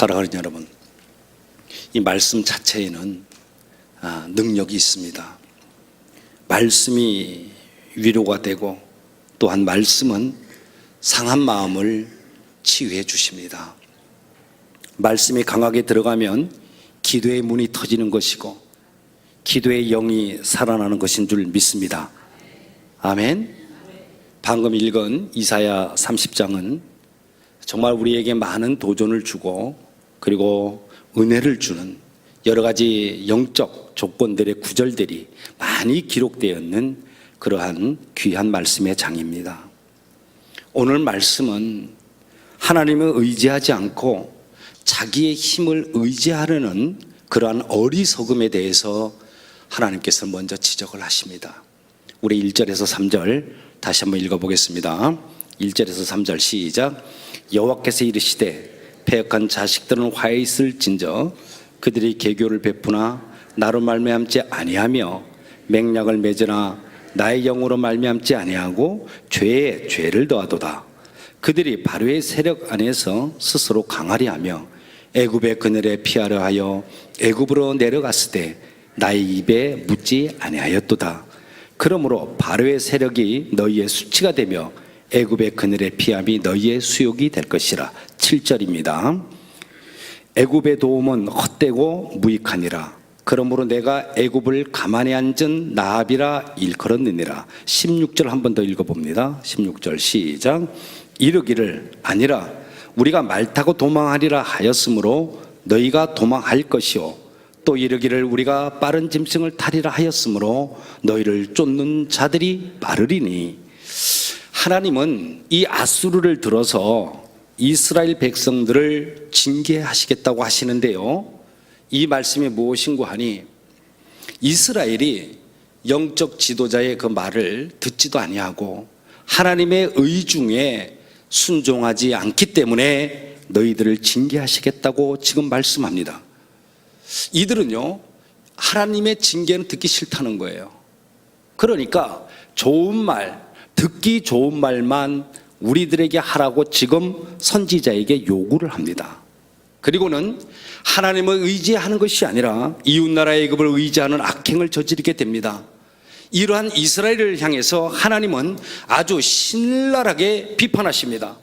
사랑하는 여러분, 이 말씀 자체에는 능력이 있습니다. 말씀이 위로가 되고 또한 말씀은 상한 마음을 치유해 주십니다. 말씀이 강하게 들어가면 기도의 문이 터지는 것이고 기도의 영이 살아나는 것인 줄 믿습니다. 아멘. 방금 읽은 이사야 30장은 정말 우리에게 많은 도전을 주고 그리고 은혜를 주는 여러 가지 영적 조건들의 구절들이 많이 기록되어 있는 그러한 귀한 말씀의 장입니다. 오늘 말씀은 하나님을 의지하지 않고 자기의 힘을 의지하려는 그러한 어리석음에 대해서 하나님께서 먼저 지적을 하십니다. 우리 1절에서 3절 다시 한번 읽어보겠습니다. 1절에서 3절 시작. 여호와께서 이르시되 패역한 자식들은 화해 있을진저 그들이 계교를 베푸나 나로 말미암지 아니하며 맹약을 맺으나 나의 영으로 말미암지 아니하고 죄에 죄를 더하도다. 그들이 바로의 세력 안에서 스스로 강하리 하며 애굽의 그늘에 피하려 하여 애굽으로 내려갔을 때 나의 입에 묻지 아니하였도다. 그러므로 바로의 세력이 너희의 수치가 되며 애굽의 그늘에 피함이 너희의 수욕이 될 것이라. 7절입니다. 애굽의 도움은 헛되고 무익하니라. 그러므로 내가 애굽을 가만히 앉은 나합이라 일컬었느니라. 16절 한 번 더 읽어봅니다. 16절 시작. 이르기를 아니라 우리가 말 타고 도망하리라 하였으므로 너희가 도망할 것이요 또 이르기를 우리가 빠른 짐승을 타리라 하였으므로 너희를 쫓는 자들이 빠르리니. 하나님은 이 아수르를 들어서 이스라엘 백성들을 징계하시겠다고 하시는데요, 이 말씀이 무엇인고 하니 이스라엘이 영적 지도자의 그 말을 듣지도 아니하고 하나님의 의중에 순종하지 않기 때문에 너희들을 징계하시겠다고 지금 말씀합니다. 이들은요, 하나님의 징계는 듣기 싫다는 거예요. 그러니까 좋은 말, 듣기 좋은 말만 우리들에게 하라고 지금 선지자에게 요구를 합니다. 그리고는 하나님을 의지하는 것이 아니라 이웃나라 애굽을 의지하는 악행을 저지르게 됩니다. 이러한 이스라엘을 향해서 하나님은 아주 신랄하게 비판하십니다.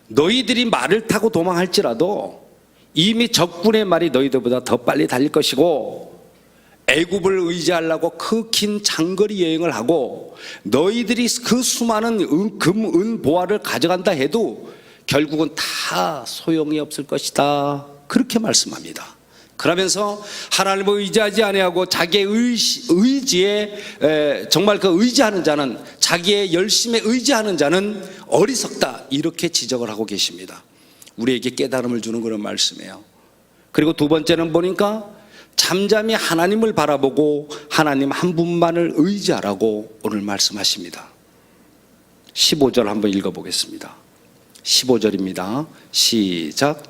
너희들이 말을 타고 도망할지라도 이미 적군의 말이 너희들보다 더 빨리 달릴 것이고 애굽을 의지하려고 그 긴 장거리 여행을 하고 너희들이 그 수많은 금, 은, 보화를 가져간다 해도 결국은 다 소용이 없을 것이다. 그렇게 말씀합니다. 그러면서 하나님을 의지하지 아니하고 자기의 의지에 정말 그 의지하는 자는, 자기의 열심에 의지하는 자는 어리석다, 이렇게 지적을 하고 계십니다. 우리에게 깨달음을 주는 그런 말씀이에요. 그리고 두 번째는 보니까 잠잠히 하나님을 바라보고 하나님 한 분만을 의지하라고 오늘 말씀하십니다. 15절 한번 읽어보겠습니다. 15절입니다. 시작.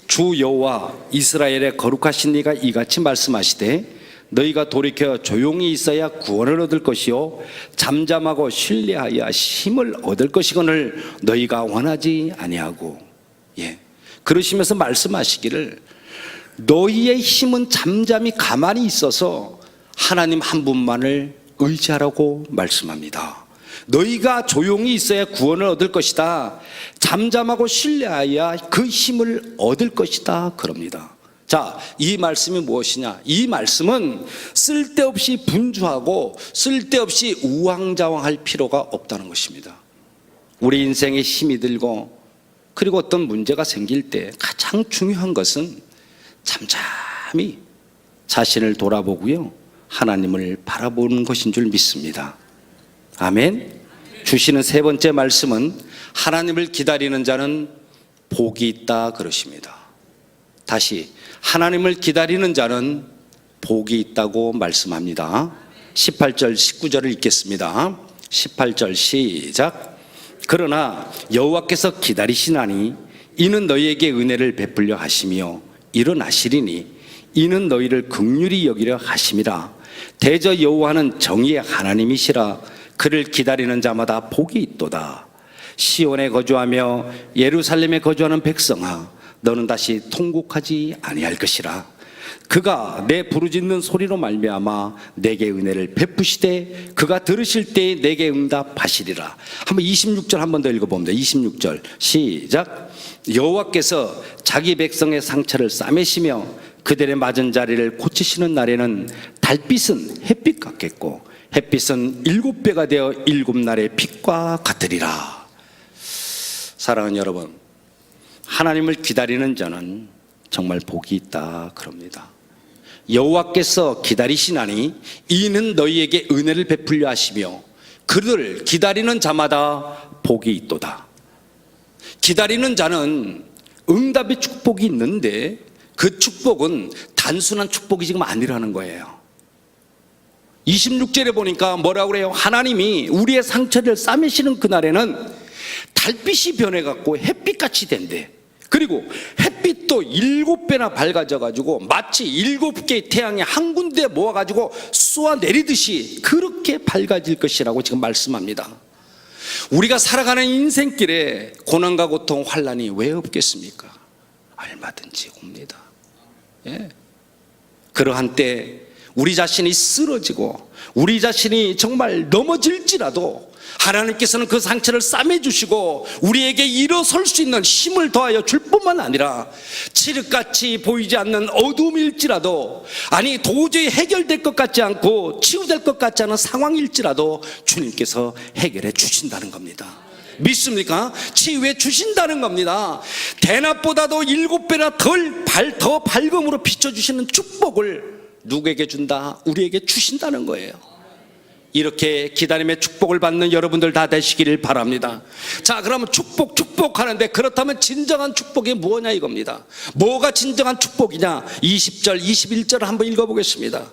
주 여호와 이스라엘의 거룩하신 이가 이같이 말씀하시되 너희가 돌이켜 조용히 있어야 구원을 얻을 것이요 잠잠하고 신뢰하여 힘을 얻을 것이거늘 너희가 원하지 아니하고. 그러시면서 말씀하시기를 너희의 힘은 잠잠히 가만히 있어서 하나님 한 분만을 의지하라고 말씀합니다. 너희가 조용히 있어야 구원을 얻을 것이다. 잠잠하고 신뢰하여야 그 힘을 얻을 것이다. 그럽니다. 자, 이 말씀이 무엇이냐? 이 말씀은 쓸데없이 분주하고 쓸데없이 우왕좌왕할 필요가 없다는 것입니다. 우리 인생에 힘이 들고 그리고 어떤 문제가 생길 때 가장 중요한 것은 잠잠히 자신을 돌아보고요, 하나님을 바라보는 것인 줄 믿습니다. 아멘. 주시는 세 번째 말씀은 하나님을 기다리는 자는 복이 있다 그러십니다. 다시, 하나님을 기다리는 자는 복이 있다고 말씀합니다. 18절 19절을 읽겠습니다. 18절 시작. 그러나 여호와께서 기다리시나니 이는 너희에게 은혜를 베풀려 하시며 일어나시리니 이는 너희를 긍휼히 여기려 하심이라. 대저 여호와는 정의의 하나님이시라. 그를 기다리는 자마다 복이 있도다. 시온에 거주하며 예루살렘에 거주하는 백성아, 너는 다시 통곡하지 아니할 것이라. 그가 내 부르짖는 소리로 말미암아 내게 은혜를 베푸시되 그가 들으실 때에 내게 응답하시리라. 한번 26절 한 번 더 읽어봅니다. 26절 시작. 여호와께서 자기 백성의 상처를 싸매시며 그들의 맞은 자리를 고치시는 날에는 달빛은 햇빛 같겠고 햇빛은 7배가 되어 7날의 빛과 같으리라. 사랑하는 여러분, 하나님을 기다리는 자는 정말 복이 있다 그럽니다. 여호와께서 기다리시나니 이는 너희에게 은혜를 베풀려 하시며 그를 기다리는 자마다 복이 있도다. 기다리는 자는 응답의 축복이 있는데 그 축복은 단순한 축복이 지금 아니라는 거예요. 26절에 보니까 뭐라고 그래요? 하나님이 우리의 상처를 싸매시는 그날에는 달빛이 변해갖고 햇빛같이 된대. 그리고 햇빛도 7배나 밝아져가지고 마치 7개의 태양이 한 군데 모아가지고 쏘아내리듯이 그렇게 밝아질 것이라고 지금 말씀합니다. 우리가 살아가는 인생길에 고난과 고통, 환난이 왜 없겠습니까? 얼마든지 옵니다. 예. 그러한 때 우리 자신이 쓰러지고 우리 자신이 정말 넘어질지라도 하나님께서는 그 상처를 싸매주시고 우리에게 일어설 수 있는 힘을 더하여 줄 뿐만 아니라 칠흑같이 보이지 않는 어둠일지라도, 아니 도저히 해결될 것 같지 않고 치유될 것 같지 않은 상황일지라도 주님께서 해결해 주신다는 겁니다. 믿습니까? 치유해 주신다는 겁니다. 대낮보다도 7배나 더 밝음으로 비춰주시는 축복을 누구에게 준다? 우리에게 주신다는 거예요. 이렇게 기다림의 축복을 받는 여러분들 다 되시기를 바랍니다. 자, 그러면 축복 하는데 그렇다면 진정한 축복이 뭐냐 이겁니다. 뭐가 진정한 축복이냐? 20절 21절 한번 읽어보겠습니다.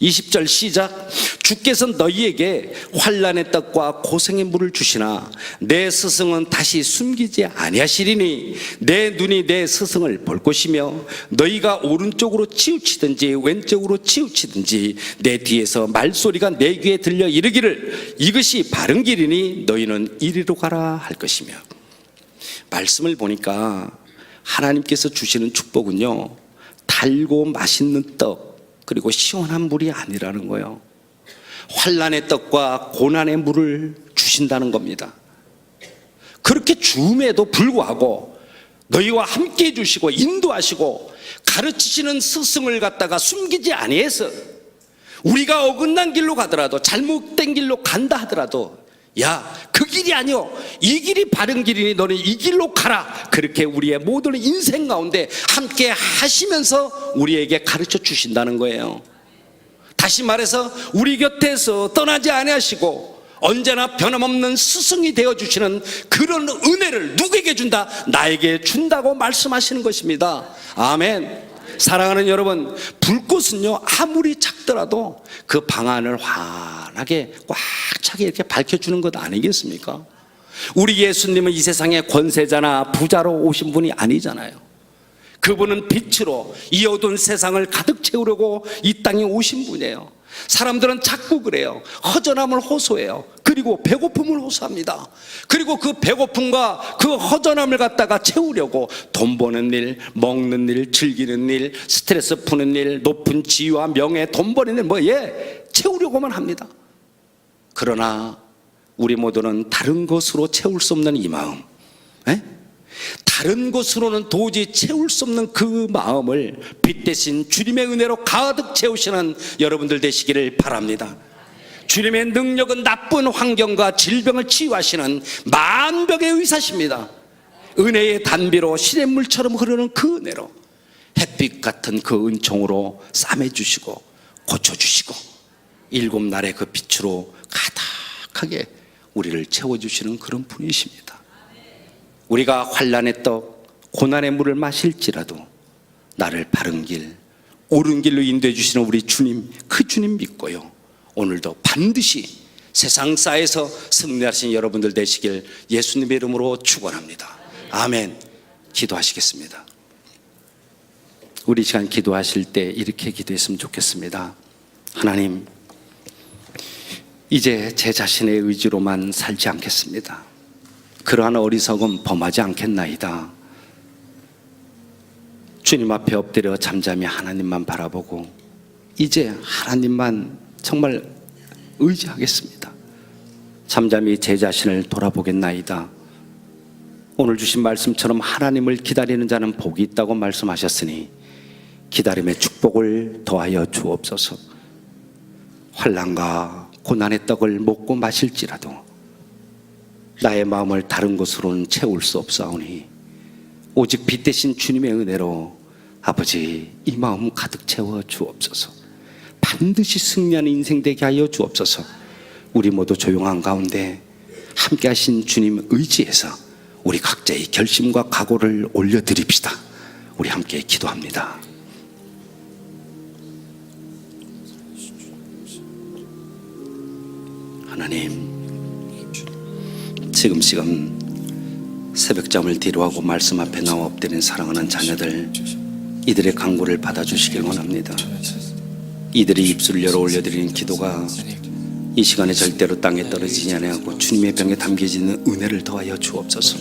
20절 시작. 주께서 너희에게 환난의 떡과 고생의 물을 주시나 내 스승은 다시 숨기지 아니하시리니 내 눈이 내 스승을 볼 것이며 너희가 오른쪽으로 치우치든지 왼쪽으로 치우치든지 내 뒤에서 말소리가 내 귀에 들려 이르기를 이것이 바른 길이니 너희는 이리로 가라 할 것이며. 말씀을 보니까 하나님께서 주시는 축복은요, 달고 맛있는 떡 그리고 시원한 물이 아니라는 거예요. 환난의 떡과 고난의 물을 주신다는 겁니다. 그렇게 주음에도 불구하고 너희와 함께 해주시고 인도하시고 가르치시는 스승을 갖다가 숨기지 아니해서 우리가 어긋난 길로 가더라도 잘못된 길로 간다 하더라도 야, 그 길이 아니오, 이 길이 바른 길이니 너는 이 길로 가라, 그렇게 우리의 모든 인생 가운데 함께 하시면서 우리에게 가르쳐 주신다는 거예요. 다시 말해서 우리 곁에서 떠나지 아니하시고 언제나 변함없는 스승이 되어주시는 그런 은혜를 누구에게 준다? 나에게 준다고 말씀하시는 것입니다. 아멘. 사랑하는 여러분, 불꽃은요 아무리 작더라도 그 방안을 환하게 꽉 차게 이렇게 밝혀주는 것 아니겠습니까? 우리 예수님은 이 세상에 권세자나 부자로 오신 분이 아니잖아요. 그분은 빛으로 이 어두운 세상을 가득 채우려고 이 땅에 오신 분이에요. 사람들은 자꾸 그래요. 허전함을 호소해요. 그리고 배고픔을 호소합니다. 그리고 그 배고픔과 그 허전함을 갖다가 채우려고 돈 버는 일, 먹는 일, 즐기는 일, 스트레스 푸는 일, 높은 지위와 명예, 돈 버는 일 채우려고만 합니다. 그러나 우리 모두는 다른 것으로 채울 수 없는 이 마음, 다른 것으로는 도저히 채울 수 없는 그 마음을 빛 대신 주님의 은혜로 가득 채우시는 여러분들 되시기를 바랍니다. 주님의 능력은 나쁜 환경과 질병을 치유하시는 만병의 의사십니다. 은혜의 단비로 시냇물처럼 흐르는 그 은혜로 햇빛 같은 그 은총으로 싸매주시고 고쳐주시고 7날의 그 빛으로 가득하게 우리를 채워주시는 그런 분이십니다. 우리가 환난의 떡, 고난의 물을 마실지라도 나를 바른 길, 옳은 길로 인도해 주시는 우리 주님, 그 주님 믿고요, 오늘도 반드시 세상사에서 승리하신 여러분들 되시길 예수님의 이름으로 축원합니다. 아멘. 기도하시겠습니다. 우리 시간 기도하실 때 이렇게 기도했으면 좋겠습니다. 하나님, 이제 제 자신의 의지로만 살지 않겠습니다. 그러한 어리석음 범하지 않겠나이다. 주님 앞에 엎드려 잠잠히 하나님만 바라보고 이제 하나님만 정말 의지하겠습니다. 잠잠히 제 자신을 돌아보겠나이다. 오늘 주신 말씀처럼 하나님을 기다리는 자는 복이 있다고 말씀하셨으니 기다림의 축복을 더하여 주옵소서. 환난과 고난의 떡을 먹고 마실지라도 나의 마음을 다른 것으로는 채울 수 없사오니 오직 빛 대신 주님의 은혜로 아버지 이 마음 가득 채워 주옵소서. 반드시 승리하는 인생 되게 하여 주옵소서. 우리 모두 조용한 가운데 함께 하신 주님 의지에서 우리 각자의 결심과 각오를 올려드립시다. 우리 함께 기도합니다. 하나님, 지금 시간 새벽잠을 뒤로하고 말씀 앞에 나와 엎드린 사랑하는 자녀들, 이들의 간구를 받아주시길 원합니다. 이들이 입술을 열어 올려드리는 기도가 이 시간에 절대로 땅에 떨어지지 아니하고 주님의 병에 담겨지는 은혜를 더하여 주옵소서.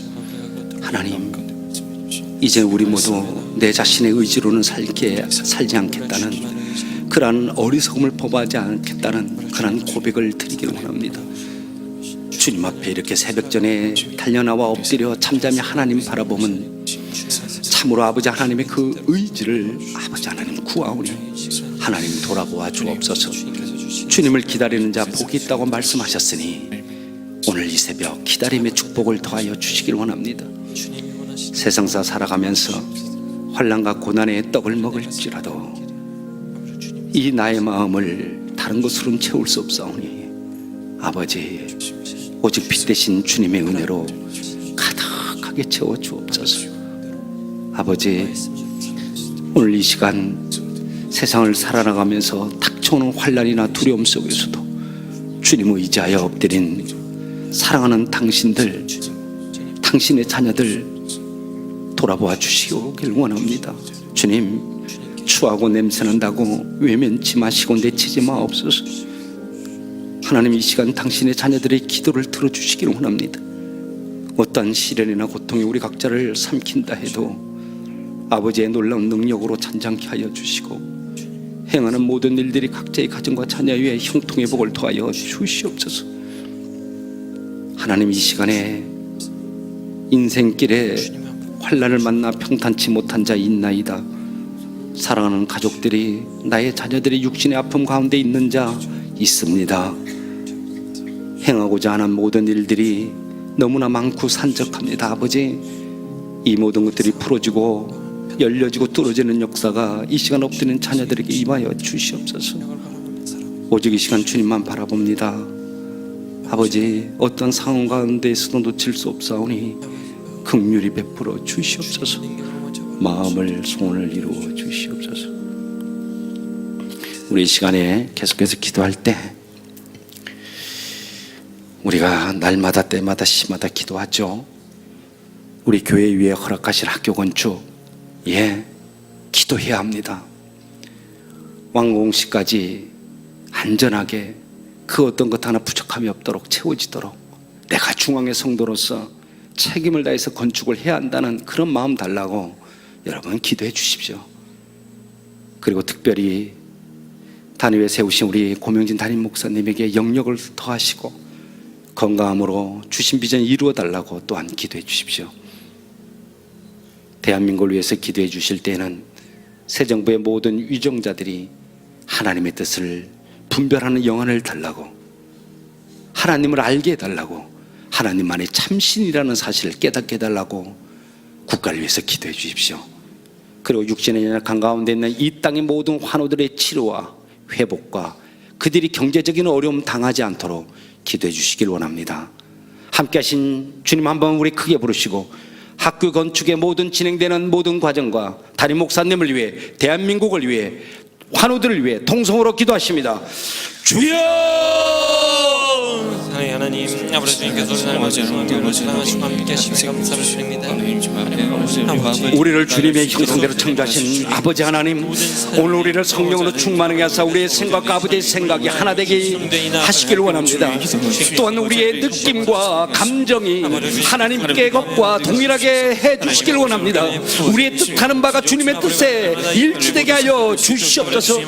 하나님, 이제 우리 모두 내 자신의 의지로는 살지 않겠다는 그러한 어리석음을 범하지 않겠다는 그러한 고백을 드리길 원합니다. 주님 앞에 이렇게 새벽전에 달려나와 엎드려 잠잠히 하나님 바라보면 참으로 아버지 하나님의 그 의지를 아버지 하나님 구하오니 하나님 돌아보아 주옵소서. 주님을 기다리는 자 복이 있다고 말씀하셨으니 오늘 이 새벽 기다림의 축복을 더하여 주시길 원합니다. 세상사 살아가면서 환난과 고난의 떡을 먹을지라도 이 나의 마음을 다른 것으로는 채울 수 없사오니 아버지 오직 빛 대신 주님의 은혜로 가득하게 채워 주옵소서. 아버지, 오늘 이 시간 세상을 살아나가면서 닥쳐오는 환난이나 두려움 속에서도 주님을 의지하여 엎드린 사랑하는 당신들, 당신의 자녀들 돌아보아 주시길 원합니다. 주님, 추하고 냄새난다고 외면치 마시고 내치지 마옵소서. 하나님, 이 시간 당신의 자녀들의 기도를 들어주시길 원합니다. 어떠한 시련이나 고통이 우리 각자를 삼킨다 해도 아버지의 놀라운 능력으로 잔잔케 하여 주시고 행하는 모든 일들이 각자의 가정과 자녀 위에 형통의 복을 더하여 주시옵소서. 하나님, 이 시간에 인생길에 환난을 만나 평탄치 못한 자 있나이다. 사랑하는 가족들이, 나의 자녀들이 육신의 아픔 가운데 있는 자 있습니다. 행하고자 하는 모든 일들이 너무나 많고 산적합니다. 아버지, 이 모든 것들이 풀어지고 열려지고 뚫어지는 역사가 이 시간 엎드리는 자녀들에게 임하여 주시옵소서. 오직 이 시간 주님만 바라봅니다. 아버지, 어떤 상황 가운데에서도 놓칠 수 없사오니 긍휼히 베풀어 주시옵소서. 마음을 소원을 이루어 주시옵소서. 우리 이 시간에 계속해서 기도할 때 우리가 날마다 때마다 시마다 기도하죠. 우리 교회 위에 허락하실 학교 건축, 기도해야 합니다. 완공시까지 안전하게 그 어떤 것 하나 부족함이 없도록 채워지도록 내가 중앙의 성도로서 책임을 다해서 건축을 해야 한다는 그런 마음 달라고 여러분 기도해 주십시오. 그리고 특별히 단위에 세우신 우리 고명진 담임 목사님에게 영역을 더하시고 건강함으로 주신 비전 이루어 달라고 또한 기도해 주십시오. 대한민국을 위해서 기도해 주실 때는 새 정부의 모든 위정자들이 하나님의 뜻을 분별하는 영안을 달라고, 하나님을 알게 해달라고, 하나님만의 참신이라는 사실을 깨닫게 해달라고 국가를 위해서 기도해 주십시오. 그리고 육신의 연약한 가운데 있는 이 땅의 모든 환우들의 치료와 회복과 그들이 경제적인 어려움 당하지 않도록 기도해 주시길 원합니다. 함께 하신 주님 한번 우리 크게 부르시고 학교 건축의 모든 진행되는 모든 과정과 담임 목사님을 위해, 대한민국을 위해, 환우들을 위해 통성으로 기도하십니다. 주여! 하나님, 아버지 주님께서 우리 삶을 지으시고 함께 하시고 함께 하시고 감사를 드립니다. 우리를 주님의 형상대로 창조하신 아버지 하나님, 오늘 우리를 성령으로 충만하게 하사 우리의 생각과 아버지의 생각이 하나 되게 하시기를 원합니다. 또한 우리의 느낌과 감정이 하나님께 것과 동일하게 해주시기를 원합니다. 우리의 뜻하는 바가 주님의 뜻에 일치되게 하여 주시옵소서.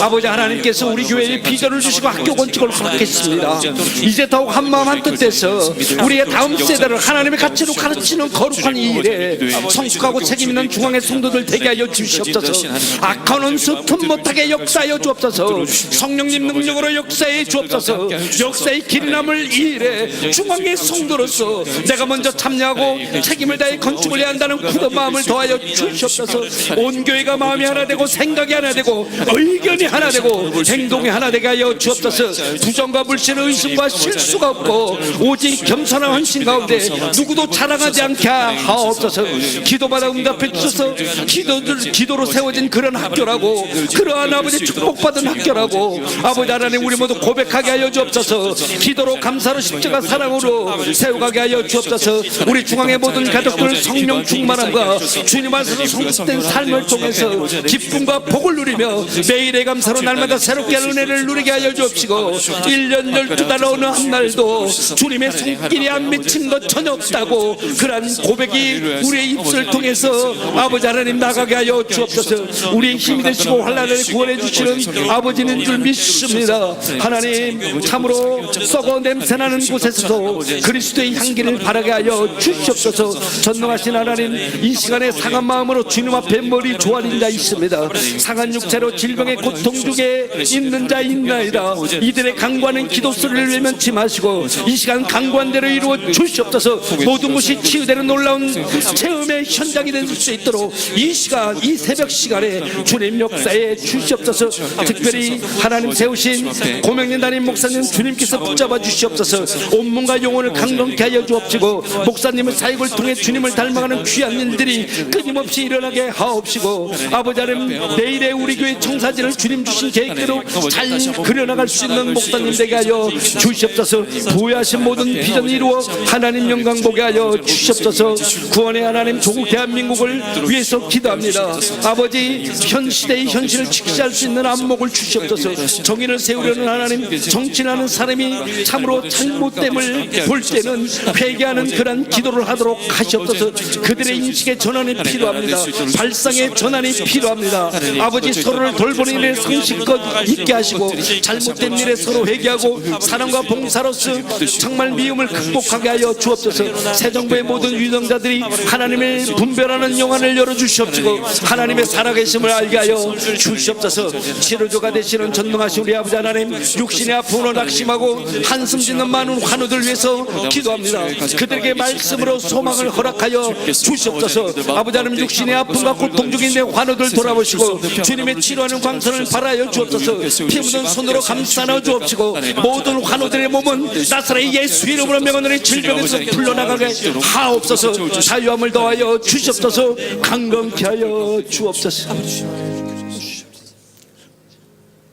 아버지 하나님께서 우리 교회에 비전을 주시고 학교 건축을 허락했습니다. 이제 더욱 한마음 한뜻돼서 우리의 다음 세대를 하나님의 가치로 가르치는 거룩한 이 일에 성숙하고 책임 있는 중앙의 성도들 되게 하여 주시옵소서. 악한 원수 틈 못하게 역사하여 주옵소서. 성령님 능력으로 역사해 주옵소서. 역사의 길이 남을 이 일에 중앙의 성도로서 내가 먼저 참여하고 책임을 다해 건축을 해야 한다는 굳은 마음을 더하여 주시옵소서. 온 교회가 마음이 하나 되고 생각이 하나 되고 의견이 하나 되고 행동이 하나 되게 하여 주옵소서. 부정과 불신의 의심과 실수가 없고 오직 겸손한 헌신 가운데 누구도 자랑하지 않게 하옵소서. 기도받아 응답해 주셔서 기도로 세워진 그런 학교라고, 그러한 아버지 축복받은 학교라고 아버지 하나님 우리 모두 고백하게 하여 주옵소서. 기도로 감사로 십자가 사랑으로 세워가게 하여 주옵소서. 우리 중앙의 모든 가족들 성령 충만함과 주님 안에서 성숙된 삶을 통해서 기쁨과 복을 누리며 매일의 감사로 날마다 새롭게 은혜를 누리게 하여 주옵시고 1년 12달 어느 한날도 주님의 손길이 안 미친 것 전혀 없다고 그러한 고백이 우리의 입술을 통해서 아버지 하나님 나가게 하여 주옵소서. 우리의 힘이 되시고 환난을 구원해 주시는 아버지는 줄 믿습니다. 하나님 참으로 썩어 냄새나는 곳에서도 그리스도의 향기를 바라게 하여 주시옵소서. 전능하신 하나님, 이 시간에 상한 마음으로 주님 앞에 머리 조아린 자 있습니다. 상한 육체로 질병의 고통 중에 있는 자 있나이다. 이들의 강구하는 기도 소리를 외면치 마시고 이 시간 강구한 대로 이루어 주시옵소서. 모든 것이 치유되는 놀라운 체험의 현장이 될 수 있도록 이 시간, 이 새벽 시간에 주님 역사에 주시옵소서. 특별히 하나님 세우신 고명린 담임 목사님 주님께서 붙잡아 주시옵소서. 온몸과 영혼을 강건케 하여 주옵시고 목사님의 사역을 통해 주님을 닮아가는 귀한 일들이 끊임없이 일어나게 하옵시고 아버지 하나님 내일의 우리 교회 청사진을 주님 주신 계획대로 잘 그려나갈 수 있는 목사님 되게 하여 주시옵소서. 부여하신 모든 비전 이루어 하나님 영광 보게 하여 주시옵소서. 구원의 하나님 조국 대한민국을 위해서 기도합니다. 아버지 현 시대의 현실을 직시할 수 있는 안목을 주시옵소서. 정의를 세우려는 하나님, 정치하는 사람이 참으로 잘못됨을 볼 때는 회개하는 그런 기도를 하도록 하시옵소서. 그들의 인식의 전환이 필요합니다. 발상의 전환이 필요합니다. 아버지 서로를 돌보는 일에 성실껏 있게 하시고 잘못된 일에 서로 회개하고 사랑과 봉사로서 정말 미움을 극복하게 하여 주옵소서. 새 정부의 모든 유정자들이 하나님을 분별하는 영안을 열어주시옵시고 하나님의 살아계심을 알게 하여 주시옵소서. 치료조가 되시는 전능하신 우리 아버지 하나님, 육신의 아픔으로 낙심하고 한숨 짓는 많은 환우들 위해서 기도합니다. 그들에게 말씀으로 소망을 허락하여 주시옵소서. 아버지 하나님 육신의 아픔과 고통 중인 내 환우들 돌아보시고 주님의 치료하는 광선을 발하여 주옵소서. 피 묻은 손으로 감싸 주옵시고 모든 환우들의 몸은 나사렛 예수 이름으로 명하노니 질병에서 풀려나가게 하옵소서. 자유함을 더하여 주시옵소서. 강건케 하여 주옵소서.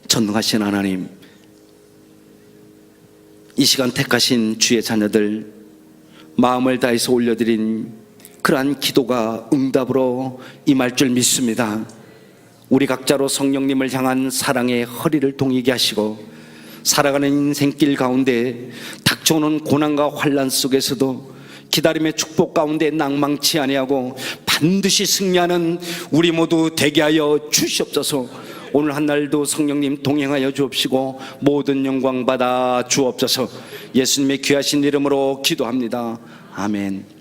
전능하신 하나님, 이 시간 택하신 주의 자녀들 마음을 다해서 올려드린 그러한 기도가 응답으로 임할 줄 믿습니다. 우리 각자로 성령님을 향한 사랑의 허리를 동이게 하시고 살아가는 인생길 가운데 닥쳐오는 고난과 환난 속에서도 기다림의 축복 가운데 낭망치 아니하고 반드시 승리하는 우리 모두 되게 하여 주시옵소서. 오늘 한날도 성령님 동행하여 주옵시고 모든 영광 받아 주옵소서. 예수님의 귀하신 이름으로 기도합니다. 아멘.